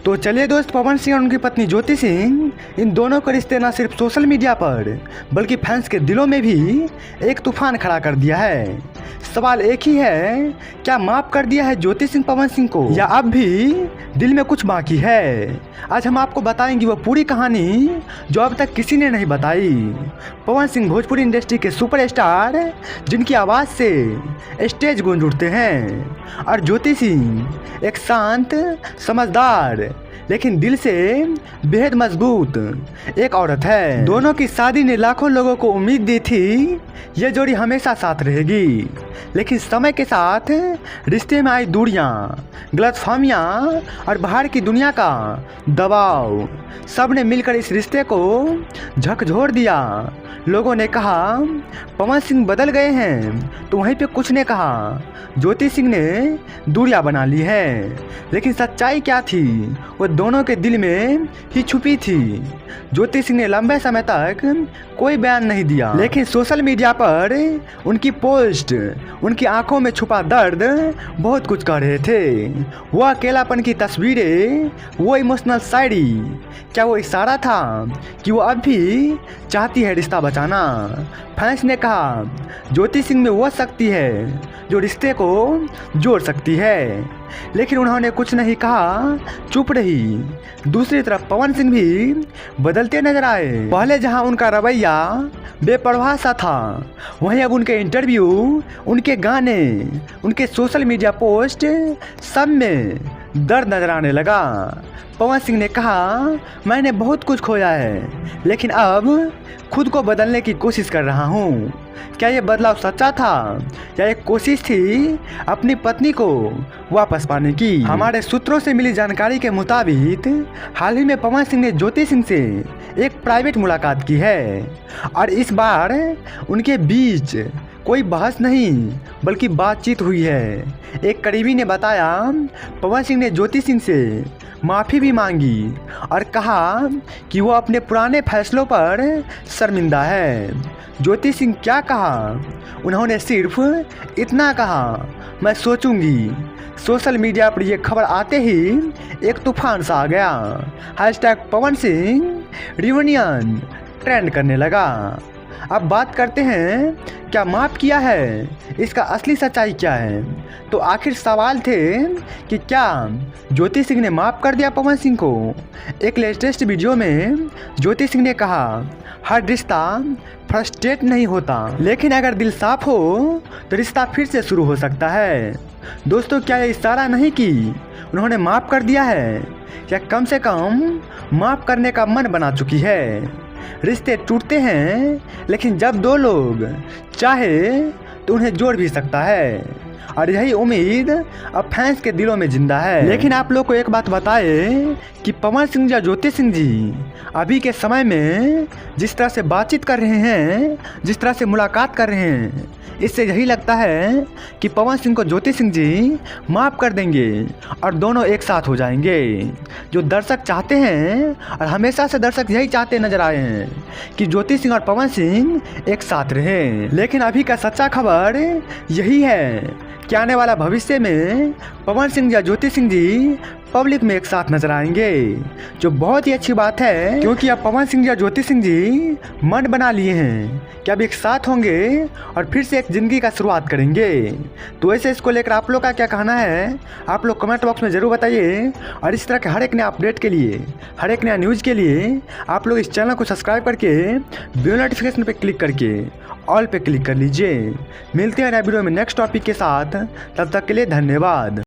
तो चलिए दोस्त, पवन सिंह और उनकी पत्नी ज्योति सिंह, इन दोनों का रिश्ते न सिर्फ सोशल मीडिया पर बल्कि फैंस के दिलों में भी एक तूफान खड़ा कर दिया है। सवाल एक ही है, क्या माफ कर दिया है ज्योति सिंह पवन सिंह को, या अब भी दिल में कुछ बाकी है? आज हम आपको बताएंगे वो पूरी कहानी जो अब तक किसी ने नहीं बताई। पवन सिंह भोजपुरी इंडस्ट्री के सुपरस्टार, जिनकी आवाज़ से स्टेज गूंज उठते हैं, और ज्योति सिंह एक शांत, समझदार लेकिन दिल से बेहद मजबूत एक औरत है। दोनों की शादी ने लाखों लोगों को उम्मीद दी थी ये जोड़ी हमेशा साथ रहेगी, लेकिन समय के साथ रिश्ते में आई दूरियां, गलतफहमियां और बाहर की दुनिया का दबाव, सब ने मिलकर इस रिश्ते को झकझोर दिया। लोगों ने कहा पवन सिंह बदल गए हैं, तो वहीं पे कुछ ने कहा ज्योति सिंह ने दूरियां बना ली है। लेकिन सच्चाई क्या थी वो दोनों के दिल में ही छुपी थी। ज्योति सिंह ने लंबे समय तक कोई बयान नहीं दिया, लेकिन सोशल मीडिया पर उनकी पोस्ट, उनकी आंखों में छुपा दर्द बहुत कुछ कह रहे थे। वो अकेलापन की तस्वीरें, वो इमोशनल शायरी, क्या वो इशारा था कि वो अब भी चाहती है रिश्ता बचाना? फैंस ने कहा ज्योति सिंह में वो शक्ति है जो रिश्ते को जोड़ सकती है, लेकिन उन्होंने कुछ नहीं कहा, चुप रही। दूसरी तरफ पवन सिंह भी बदलते नजर आए। पहले जहां उनका रवैया बेपरवाह सा था, वहीं अब उनके इंटरव्यू, उनके गाने, उनके सोशल मीडिया पोस्ट, सब में दर्द नजर आने लगा। पवन सिंह ने कहा मैंने बहुत कुछ खोया है, लेकिन अब खुद को बदलने की कोशिश कर रहा हूँ। क्या ये बदलाव सच्चा था या एक कोशिश थी अपनी पत्नी को वापस पाने की? हमारे सूत्रों से मिली जानकारी के मुताबिक हाल ही में पवन सिंह ने ज्योति सिंह से एक प्राइवेट मुलाकात की है, और इस बार उनके बीच कोई बहस नहीं बल्कि बातचीत हुई है। एक करीबी ने बताया पवन सिंह ने ज्योति सिंह से माफ़ी भी मांगी और कहा कि वो अपने पुराने फैसलों पर शर्मिंदा है। ज्योति सिंह क्या कहा? उन्होंने सिर्फ इतना कहा, मैं सोचूंगी। सोशल मीडिया पर यह खबर आते ही एक तूफान सा आ गया। Hashtag Pawan Singh reunion trend करने लगा। अब बात करते हैं क्या माफ़ किया है, इसका असली सच्चाई क्या है? तो आखिर सवाल थे कि क्या ज्योति सिंह ने माफ़ कर दिया पवन सिंह को? एक लेटेस्ट वीडियो में ज्योति सिंह ने कहा हर रिश्ता फ्रस्ट्रेट नहीं होता, लेकिन अगर दिल साफ हो तो रिश्ता फिर से शुरू हो सकता है। दोस्तों, क्या ये इशारा नहीं कि उन्होंने माफ़ कर दिया है, या कम से कम माफ़ करने का मन बना चुकी है? रिश्ते टूटते हैं, लेकिन जब दो लोग चाहे तो उन्हें जोड़ भी सकता है, और यही उम्मीद अब फैंस के दिलों में जिंदा है। लेकिन आप लोग को एक बात बताए कि पवन सिंह या ज्योति सिंह जी अभी के समय में जिस तरह से बातचीत कर रहे हैं, जिस तरह से मुलाकात कर रहे हैं, इससे यही लगता है कि पवन सिंह को ज्योति सिंह जी माफ़ कर देंगे और दोनों एक साथ हो जाएंगे। जो दर्शक चाहते हैं, और हमेशा से दर्शक यही चाहते नजर आए हैं कि ज्योति सिंह और पवन सिंह एक साथ रहें। लेकिन अभी का सच्चा खबर यही है कि आने वाला भविष्य में पवन सिंह या ज्योति सिंह जी पब्लिक में एक साथ नजर आएंगे, जो बहुत ही अच्छी बात है, क्योंकि अब पवन सिंह या ज्योति सिंह जी मन बना लिए हैं कि अब एक साथ होंगे और फिर से एक ज़िंदगी का शुरुआत करेंगे। तो ऐसे इसको लेकर आप लोग का क्या कहना है, आप लोग कमेंट बॉक्स में ज़रूर बताइए। और इस तरह के हर एक नया अपडेट के लिए, हर एक नया न्यूज़ के लिए आप लोग इस चैनल को सब्सक्राइब करके बेल नोटिफिकेशन पर क्लिक करके ऑल पे क्लिक कर लीजिए। मिलते हैं नए वीडियो में नेक्स्ट टॉपिक के साथ, तब तक के लिए धन्यवाद।